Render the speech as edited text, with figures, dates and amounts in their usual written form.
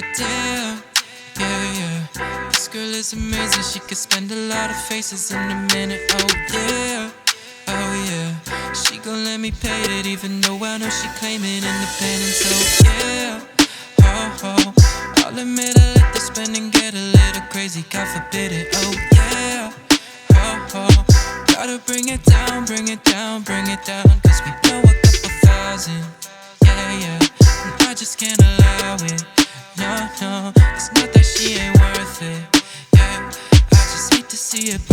goddamn. Yeah, yeah. This girl is amazing, she could spend a lot of faces in a minute. Oh yeah, oh yeah. She gon' let me pay it, even though I know she claiming independence. So yeah, oh oh. I'll admit I let the spending get a little crazy, God forbid it. Oh yeah, oh oh. Gotta bring it down, bring it down, bring it down. Cause we blow a couple thousand. Yeah, yeah. And I just can't allow it. No, no. It's not that she ain't worth it. Yeah, I just hate to see it